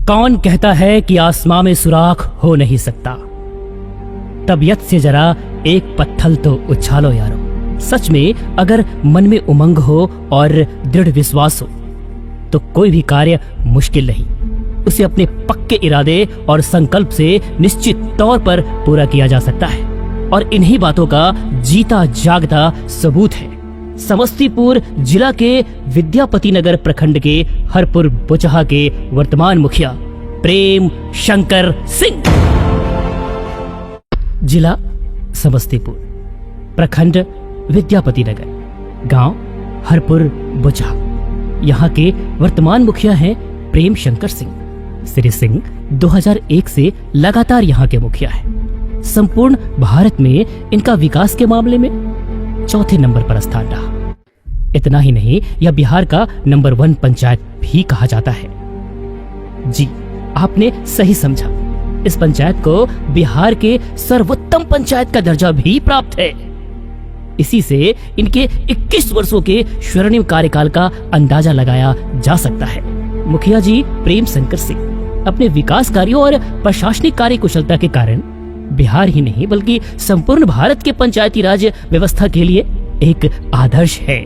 कौन कहता है कि आसमां में सुराख हो नहीं सकता? तबीयत से जरा एक पत्थर तो उछालो यारो। सच में अगर मन में उमंग हो और दृढ़ विश्वास हो तो कोई भी कार्य मुश्किल नहीं। उसे अपने पक्के इरादे और संकल्प से निश्चित तौर पर पूरा किया जा सकता है, और इन्हीं बातों का जीता जागता सबूत है समस्तीपुर जिला के विद्यापति नगर प्रखंड के हरपुर बोचहा के वर्तमान मुखिया प्रेम शंकर सिंह। जिला समस्तीपुर, प्रखंड विद्यापति नगर, गांव हरपुर बोचहा। यहाँ के वर्तमान मुखिया हैं प्रेम शंकर सिंह। श्री सिंह 2001 से लगातार यहाँ के मुखिया हैं। संपूर्ण भारत में इनका विकास के मामले में चौथे नंबर पर स्थान रहा। इतना ही नहीं, यह बिहार का नंबर 1 पंचायत भी कहा जाता है। जी, आपने सही समझा। इस पंचायत को बिहार के सर्वोत्तम पंचायत का दर्जा भी प्राप्त है। इसी से इनके 21 वर्षों के स्वर्णिम कार्यकाल का अंदाजा लगाया जा सकता है। मुखिया जी प्रेम शंकर सिंह अपने विकास कार्यों और प्रशासनिक कार्य कुशलता के कारण बिहार ही नहीं बल्कि संपूर्ण भारत के पंचायती राज व्यवस्था के लिए एक आदर्श है।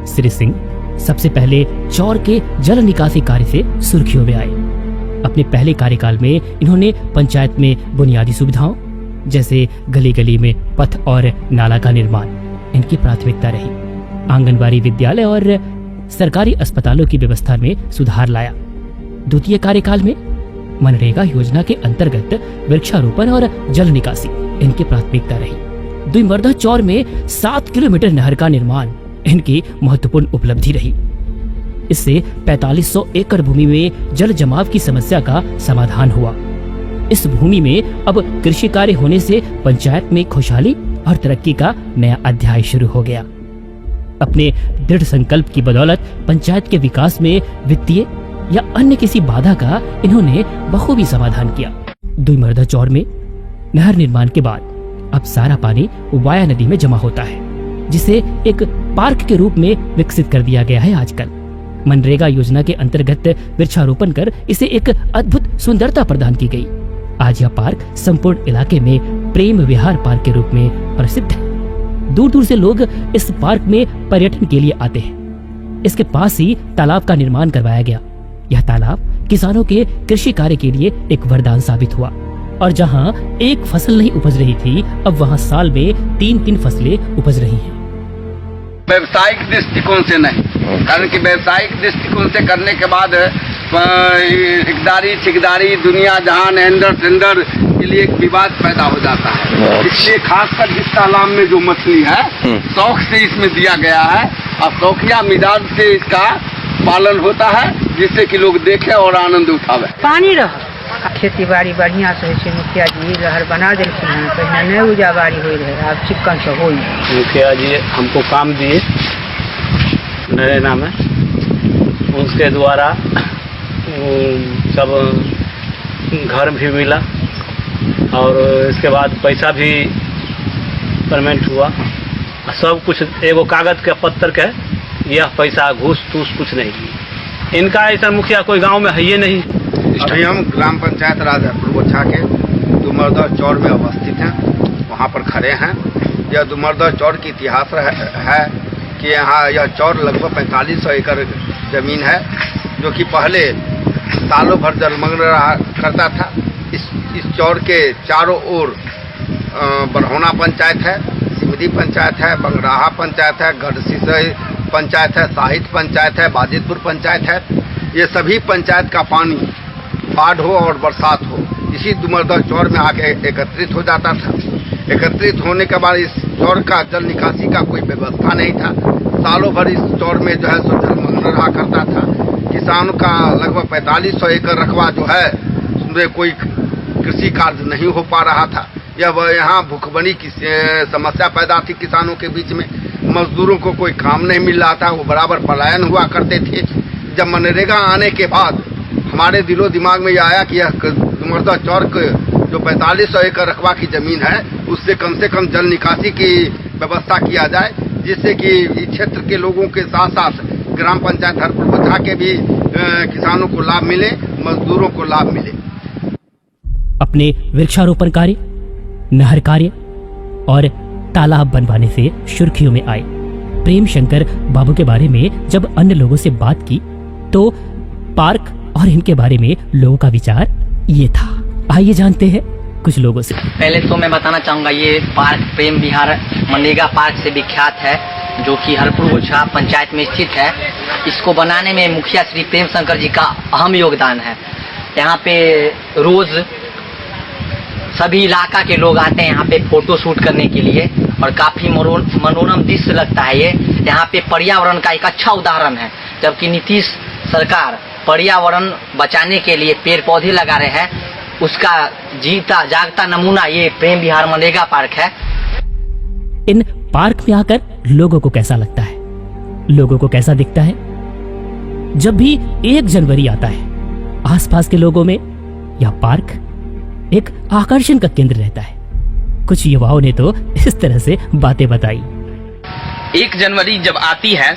श्री सिंह सबसे पहले चौर के जल निकासी कार्य से सुर्खियों में आए। अपने पहले कार्यकाल में इन्होंने पंचायत में बुनियादी सुविधाओं जैसे गली गली में पथ और नाला का निर्माण इनकी प्राथमिकता रही। आंगनबाड़ी विद्यालय और सरकारी अस्पतालों की व्यवस्था में सुधार लाया। द्वितीय कार्यकाल में मनरेगा योजना के अंतर्गत वृक्षारोपण और जल निकासी इनकी प्राथमिकता रही। दुईमर्दा चौर में 7 किलोमीटर नहर का निर्माण इनकी महत्वपूर्ण उपलब्धि रही। इससे 4500 एकड़ भूमि में जल जमाव की समस्या का समाधान हुआ। इस भूमि में अब कृषि कार्य होने से पंचायत में खुशहाली और तरक्की का नया अध्याय शुरू हो गया। अपने दृढ़ संकल्प की बदौलत पंचायत के विकास में वित्तीय या अन्य किसी बाधा का इन्होंने बखूबी समाधान किया। दुईमर्दा चौर में नहर निर्माण के बाद अब सारा पानी वाया नदी में जमा होता है, जिसे एक पार्क के रूप में विकसित कर दिया गया है। आजकल मनरेगा योजना के अंतर्गत वृक्षारोपण कर इसे एक अद्भुत सुंदरता प्रदान की गई। आज यह पार्क संपूर्ण इलाके में प्रेम विहार पार्क के रूप में प्रसिद्ध है। दूर दूर से लोग इस पार्क में पर्यटन के लिए आते हैं। इसके पास ही तालाब का निर्माण करवाया गया। यह तालाब किसानों के कृषि कार्य के लिए एक वरदान साबित हुआ, और जहां एक फसल नहीं उपज रही थी, अब वहां साल में 3-3 फसलें उपज रही हैं। व्यवसायिक दृष्टिकोण से नहीं, कारण कि व्यवसायिक दृष्टिकोण से करने के बाद ठेकेदारी दुनिया जहान टेंडर के लिए एक विवाद पैदा हो जाता है। इसलिए खासकर जिस तालाब में जो मछली है शौक से इसमें दिया गया है, और शौकिया मिजाज से इसका पालन होता है, जिससे कि लोग देखे और आनंद उठावे। पानी रह खेती बाड़ी बढ़िया से मुखिया जी लहर बना देते हैं। पहले नहीं उजाबाड़ी हो रहे, अब चिक्कन से हो। मुखिया जी हमको काम दिए नरेगा में, उसके द्वारा सब घर भी मिला, और इसके बाद पैसा भी पेमेंट हुआ। सब कुछ एगो कागज के पत्थर के, यह पैसा घूस तूस कुछ नहीं। इनका ऐसा मुखिया कोई गांव में है ये नहीं। अभी हम ग्राम पंचायत राज हरपुर बोचहा के दुमर्दा चौर में अवस्थित हैं, वहाँ पर खड़े हैं। यह दुमर्दा चौर की इतिहास है कि यहाँ यह चौर लगभग 4500 एकड़ जमीन है, जो कि पहले सालों भर जलमग्न रहा करता था। इस चौर के चारों ओर बरहौना पंचायत है, सिमरी पंचायत है, बंगराहा पंचायत है, गढ़सिसई पंचायत है, साहित्य पंचायत है, बाजितपुर पंचायत है। ये सभी पंचायत का पानी बाढ़ हो और बरसात हो इसी दुमर्दा चौर में आके एकत्रित हो जाता था। एकत्रित होने के बाद इस चौर का जल निकासी का कोई व्यवस्था नहीं था। सालों भर इस चौर में जो है सो जलमग्न रहा करता था। किसानों का लगभग 4500 एकड़ रकबा जो है उसमें कोई कृषि कार्य नहीं हो पा रहा था। यहाँ भूखमरी की समस्या पैदा थी किसानों के बीच में। मजदूरों को कोई काम नहीं मिल रहा था, वो बराबर पलायन हुआ करते थे। जब मनरेगा आने के बाद हमारे दिलो दिमाग में यह आया कि यह दुमर्दा चौर जो 4500 एकड़ रकबा की जमीन है, उससे कम जल निकासी की व्यवस्था किया जाए, जिससे कि इस क्षेत्र के लोगों के साथ साथ ग्राम पंचायत हरपुर बोचहा के भी किसानों को लाभ मिले, मजदूरों को लाभ मिले। अपने वृक्षारोपण कार्य, नहर कार्य और तालाब बनवाने से सुर्खियों में आए प्रेम शंकर बाबू के बारे में जब अन्य लोगों से बात की तो पार्क और इनके बारे में लोगों का विचार ये था। आइए जानते हैं कुछ लोगों से। पहले तो मैं बताना चाहूँगा, ये पार्क प्रेम विहार मनरेगा पार्क से विख्यात है, जो कि हरपुर गोछा पंचायत में स्थित है। इसको बनाने में मुखिया श्री प्रेम शंकर जी का अहम योगदान है। यहाँ पे रोज सभी इलाका के लोग आते हैं यहाँ पे फोटो शूट करने के लिए और काफी मनोरम दृश्य लगता है। ये यहाँ पे पर्यावरण का एक अच्छा उदाहरण है, जबकि नीतीश सरकार पर्यावरण बचाने के लिए पेड़ पौधे लगा रहे हैं, उसका जीता जागता नमूना ये प्रेम विहार मनरेगा पार्क है। इन पार्क में आकर लोगों को कैसा लगता है, लोगों को कैसा दिखता है? जब भी 1 जनवरी आता है आसपास के लोगों में यह पार्क एक आकर्षण का केंद्र रहता है। कुछ युवाओं ने तो इस तरह से बातें बताई। 1 जनवरी जब आती है,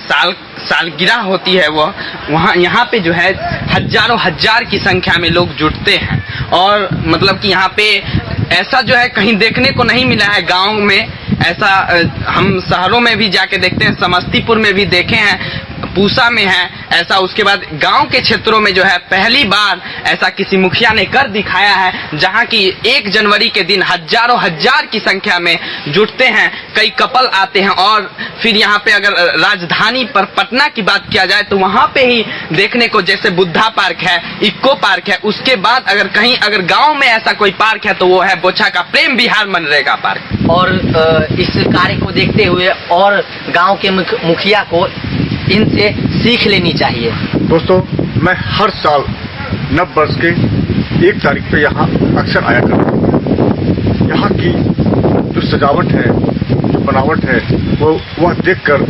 सालगिरह होती है, वो वहाँ यहाँ पे जो है हजारों हजार की संख्या में लोग जुटते हैं। और मतलब कि यहाँ पे ऐसा जो है कहीं देखने को नहीं मिला है गांव में। ऐसा हम शहरों में भी जाके देखते हैं, समस्तीपुर में भी देखे हैं, पूसा में है ऐसा। उसके बाद गांव के क्षेत्रों में जो है पहली बार ऐसा किसी मुखिया ने कर दिखाया है, जहां की 1 जनवरी के दिन हजारों हजार की संख्या में जुटते हैं, कई कपल आते हैं। और फिर यहाँ पे अगर राजधानी पर पटना की बात किया जाए तो वहां पे ही देखने को जैसे बुद्धा पार्क है, इक्को पार्क है। उसके बाद अगर गाँव में ऐसा कोई पार्क है तो वो है बोछा का प्रेम विहार मनरेगा पार्क। और इस कार्य को देखते हुए और गांव के मुखिया को इनसे सीख लेनी चाहिए। दोस्तों, मैं हर साल नव वर्ष के 1 तारीख पे यहाँ अक्सर आया करता हूँ। यहाँ की जो सजावट है, जो बनावट है, वह देखकर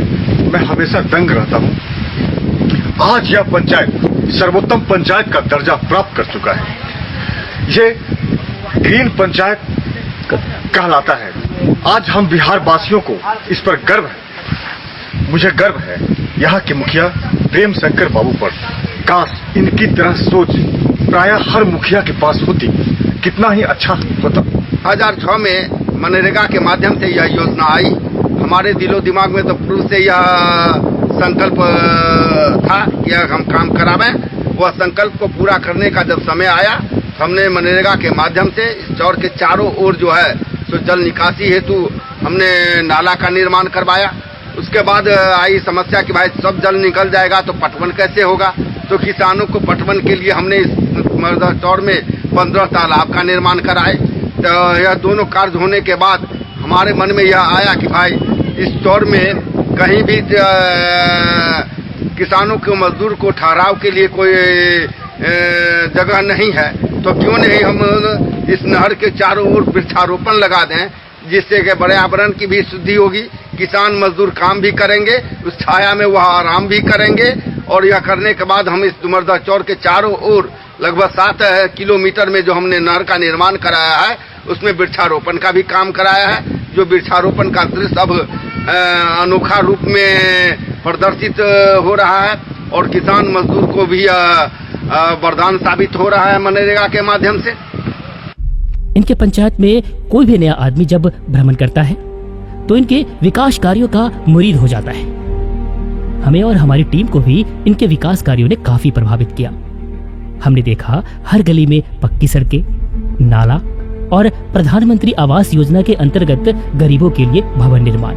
मैं हमेशा दंग रहता हूँ। आज यह पंचायत सर्वोत्तम पंचायत का दर्जा प्राप्त कर चुका है। ये ग्रीन पंचायत कहलाता है। आज हम बिहार वासियों को इस पर गर्व है। मुझे गर्व है यहाँ के मुखिया प्रेम शंकर बाबू पर। काश इनकी तरह सोच प्रायः हर मुखिया के पास होती, कितना ही अच्छा होता। 2006 में मनरेगा के माध्यम से यह योजना आई। हमारे दिलो दिमाग में तो पूर्व से यह संकल्प था कि हम काम करावें। वह संकल्प को पूरा करने का जब समय आया, हमने मनरेगा के माध्यम से चौर के चारों ओर जो है तो जल निकासी हेतु हमने नाला का निर्माण करवाया। उसके बाद आई समस्या कि भाई सब जल निकल जाएगा तो पटवन कैसे होगा। तो किसानों को पटवन के लिए हमने इस चौर में 15 तालाब का निर्माण कराए। तो यह दोनों कार्य होने के बाद हमारे मन में यह आया कि भाई इस चौर में कहीं भी किसानों को, मजदूर को ठहराव के लिए कोई जगह नहीं है, तो क्यों नहीं हम इस नहर के चारों ओर वृक्षारोपण लगा दें, जिससे कि पर्यावरण की भी शुद्धि होगी, किसान मजदूर काम भी करेंगे, उस छाया में वह आराम भी करेंगे। और यह करने के बाद हम इस डुमरदा चौर के चारों ओर लगभग 7 किलोमीटर में जो हमने नहर का निर्माण कराया है, उसमें वृक्षारोपण का भी काम कराया है। जो वृक्षारोपण का दृश्य अब अनोखा रूप में प्रदर्शित हो रहा है और किसान मजदूर को भी वरदान साबित हो रहा है मनरेगा के माध्यम से। इनके पंचायत में कोई भी नया आदमी जब भ्रमण करता है तो इनके विकास कार्यों का मुरीद हो जाता है। हमें और हमारी टीम को भी इनके विकास कार्यों ने काफी प्रभावित किया। हमने देखा हर गली में पक्की सड़कें, नाला और प्रधानमंत्री आवास योजना के अंतर्गत गरीबों के लिए भवन निर्माण।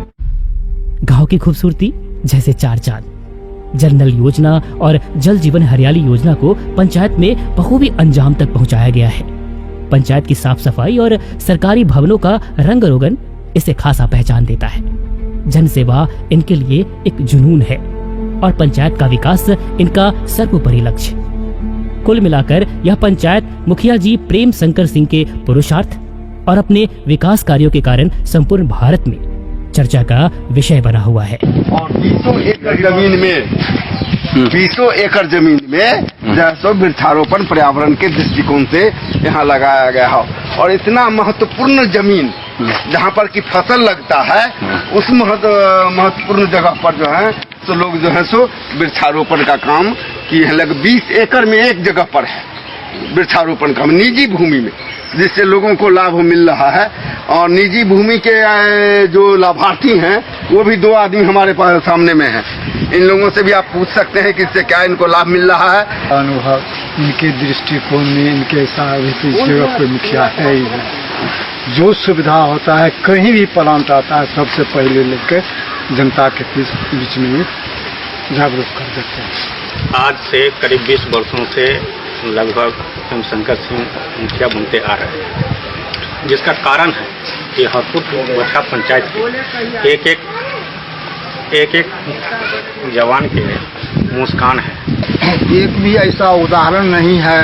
गांव की खूबसूरती जैसे 4 चांद। जल नल योजना और जल जीवन हरियाली योजना को पंचायत में बखूबी अंजाम तक पहुंचाया गया है। पंचायत की साफ सफाई और सरकारी भवनों का रंग रोगन इसे खासा पहचान देता है। जन सेवा इनके लिए एक जुनून है और पंचायत का विकास इनका सर्वोपरि लक्ष्य। कुल मिलाकर यह पंचायत मुखिया जी प्रेम शंकर सिंह के पुरुषार्थ और अपने विकास कार्यों के कारण संपूर्ण भारत में चर्चा का विषय बना हुआ है। और 200 एकड़ जमीन में 200 एकड़ जमीन में जैसे वृक्षारोपण पर्यावरण के दृष्टिकोण से यहाँ लगाया गया है। और इतना महत्वपूर्ण जमीन जहाँ पर की फसल लगता है, उस महत्वपूर्ण जगह पर जो है तो लोग जो है सो वृक्षारोपण का काम किए हैं। लगभग 20 एकड़ में एक जगह पर है वृक्षारोपण का, निजी भूमि में, जिससे लोगों को लाभ मिल रहा है। और निजी भूमि के जो लाभार्थी हैं वो भी 2 आदमी हमारे पास सामने में हैं। इन लोगों से भी आप पूछ सकते हैं कि इससे क्या इनको लाभ मिल रहा है। अनुभव इनके दृष्टिकोण में इनके साथ जगह पे मुखिया है ही है। जो सुविधा होता है, कहीं भी प्लांट आता है, सबसे पहले लेकर जनता के बीच में जागरूक कर देते हैं। आज से करीब 20 वर्षों से लगभग प्रेम शंकर सिंह मुखिया बनते आ रहे हैं, जिसका कारण है कि हरपुर बोचा पंचायत के एक जवान के मुस्कान है। एक भी ऐसा उदाहरण नहीं है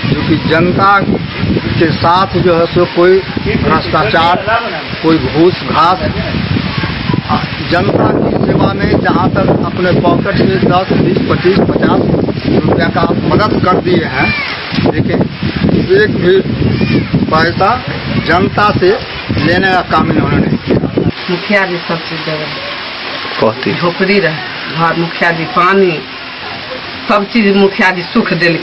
जो कि जनता के साथ जो है सो कोई भ्रष्टाचार, कोई घूस घास, जनता की सेवा में जहाँ तक अपने पॉकेट से 10, 20, 25, 50 रुपया का मदद कर दिए हैं, लेकिन एक भी पैसा जनता से लेने का काम इन्होंने नहीं किया। मुखिया जी सब चीज देवे, झोपड़ी रहे घर, मुखिया जी पानी, सब चीज मुखिया जी सुख दिल।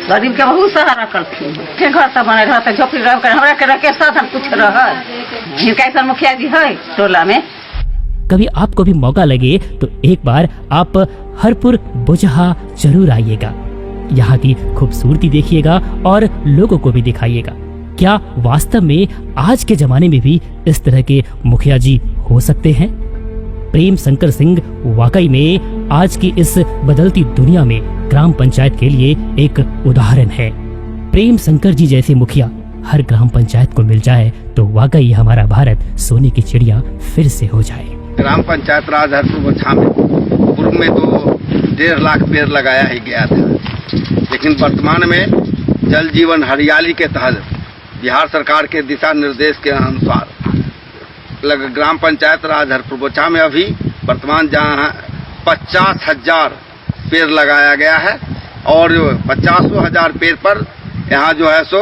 गरीब के बहुत सहारा करती के घर सब बने रहते, झोपड़ी रह कर हमरा के रखे साथ हम कुछ रह इनका ऐसा मुखिया जी है टोला में। कभी आपको भी मौका लगे तो एक बार आप हरपुर बोचहा जरूर आइएगा। यहाँ की खूबसूरती देखिएगा और लोगों को भी दिखाइएगा। क्या वास्तव में आज के जमाने में भी इस तरह के मुखिया जी हो सकते हैं? प्रेम शंकर सिंह वाकई में आज की इस बदलती दुनिया में ग्राम पंचायत के लिए एक उदाहरण है। प्रेम शंकर जी जैसे मुखिया हर ग्राम पंचायत को मिल जाए तो वाकई हमारा भारत सोने की चिड़िया फिर से हो जाए। ग्राम पंचायत राज हरपुर बोचा में पूर्व में तो 1.5 लाख पेड़ लगाया ही गया था, लेकिन वर्तमान में जल जीवन हरियाली के तहत बिहार सरकार के दिशा निर्देश के अनुसार ग्राम पंचायत राज हरपुर बोचा में अभी वर्तमान जहाँ 50,000 पेड़ लगाया गया है और 50,000 पेड़ पर यहाँ जो है सो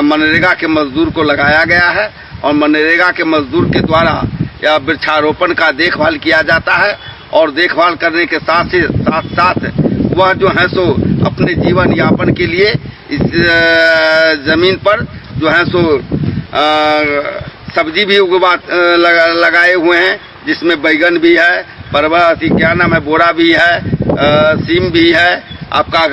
मनरेगा के मजदूर को लगाया गया है और मनरेगा के मजदूर के द्वारा या वृक्षारोपण का देखभाल किया जाता है। और देखभाल करने के साथ साथ वह जो है सो अपने जीवन यापन के लिए इस जमीन पर जो है सो सब्जी भी लगाए हुए हैं, जिसमें बैगन भी है, परवल क्या नाम है, बोरा भी है, सीम भी है, आपका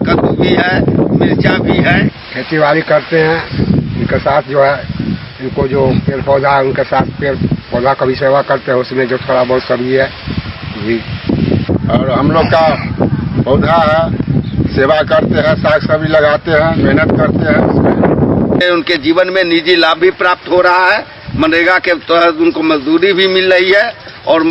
कद्दू भी है, मिर्चा भी है। खेती बाड़ी करते हैं, उनके साथ जो है इनको जो पेड़ पौधा है उनके साथ पेड़ पौधा का भी सेवा करते हैं, उसमें जो थोड़ा बहुत सब्जी है जी। और हम लोग का पौधा है, सेवा करते हैं, साग सब्जी लगाते हैं, मेहनत करते हैं। उनके जीवन में निजी लाभ भी प्राप्त हो रहा है, मनरेगा के तहत उनको मजदूरी भी मिल रही है और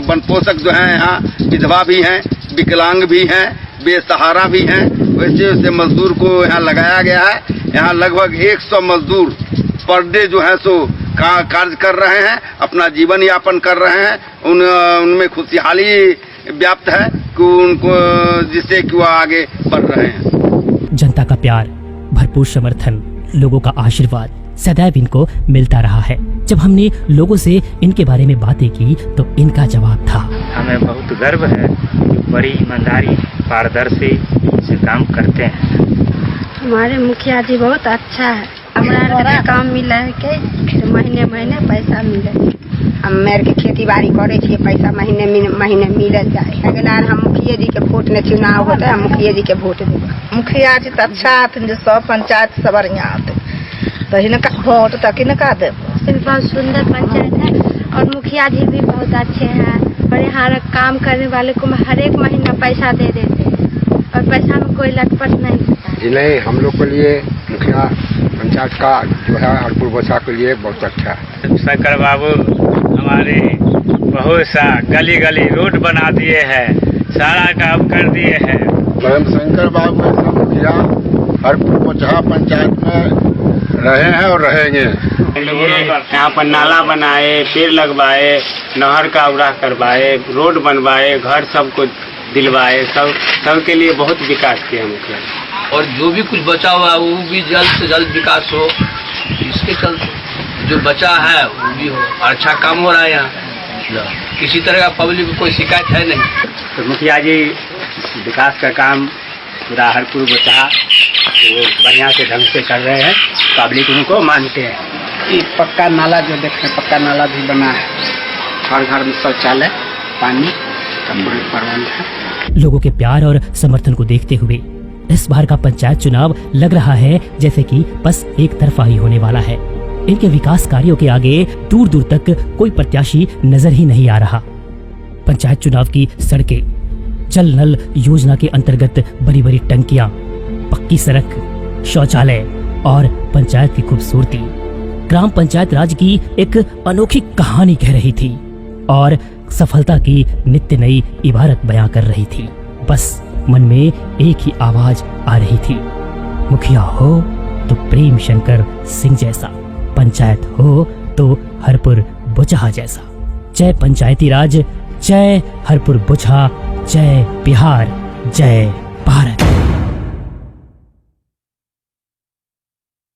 वन पोषक जो हैं यहाँ विधवा भी हैं, विकलांग भी हैं, बेसहारा भी हैं, वैसे मजदूर को यहाँ लगाया गया है। यहाँ लगभग 100 मजदूर पर डे जो है सो कार्य कर रहे हैं, अपना जीवन यापन कर रहे हैं। उनमें खुशहाली व्याप्त है कि उनको जिससे कि वो आगे बढ़ रहे हैं। जनता का प्यार, भरपूर समर्थन, लोगों का आशीर्वाद सदैव इनको मिलता रहा है। जब हमने लोगों से इनके बारे में बातें की तो इनका जवाब था, हमें बहुत गर्व है कि बड़ी ईमानदारी पारदर्शी से काम करते हैं। हमारे मुखिया जी बहुत अच्छा है, हमारा काम मिला है के महीने महीने पैसा मिले। हम मेर के खेती बाड़ी करे छे, पैसा महीने मिल जाए। अगला हम मुखिया जी के वोट ने चुनाव होता है, हम मुखिया जी के वोट देगा। मुखिया जी तो अच्छा आते जो सब पंचायत सब बढ़िया आते, तो इनका वोट तक इनका दे। बहुत सुंदर पंचायत है और मुखिया जी भी बहुत अच्छे हैं और यहाँ काम करने वाले को हर एक महीना पैसा दे देते और पैसा में कोई लटपट नहीं होता जी। नहीं, हम लोग के लिए मुखिया पंचायत का जो है हरपुर बोचा के लिए बहुत अच्छा है। शंकर बाबू हमारे बहुत सा गली गली रोड बना दिए हैं, सारा काम कर दिए हैं। प्रेम शंकर बाबू ऐसा मुखिया हरपुर बोचा पंचायत में रहे हैं और रहेंगे। यहाँ पर नाला बनाए, पेड़ लगवाए, नहर का उड़ा करवाए, रोड बनवाए, घर सबको दिलवाए, सबके लिए बहुत विकास किया मुखिया। और जो भी कुछ बचा हुआ है वो भी जल्द से जल्द विकास हो, इसके चलते जो बचा है वो भी हो, अच्छा काम हो रहा है यहाँ, किसी तरह का पब्लिक को कोई शिकायत है नहीं। तो मुखिया जी विकास का काम पूरा हरपुर बोचहा वो बढ़िया से ढंग से कर रहे हैं, पब्लिक उनको मानते हैं। ये पक्का नाला जो देख रहे हैं, पक्का नाला भी बना है, हर घर में शौचालय, पानी का पूरे प्रबंध है। लोगों के प्यार और समर्थन को देखते हुए इस बार का पंचायत चुनाव लग रहा है जैसे कि बस एक तरफा ही होने वाला है। इनके विकास कार्यों के आगे दूर दूर तक कोई प्रत्याशी नजर ही नहीं आ रहा। पंचायत चुनाव की सड़कें, जल नल योजना के अंतर्गत बड़ी बड़ी टंकियां, पक्की सड़क, शौचालय और पंचायत की खूबसूरती ग्राम पंचायत राज की एक अनोखी कहानी कह रही थी और सफलता की नित्य नई इबारत बयां कर रही थी। बस मन में एक ही आवाज आ रही थी, मुखिया हो तो प्रेम शंकर सिंह जैसा, पंचायत हो तो हरपुर बोचहा जैसा। जय पंचायती राज, जय हरपुर बोचहा, जय बिहार, जय भारत।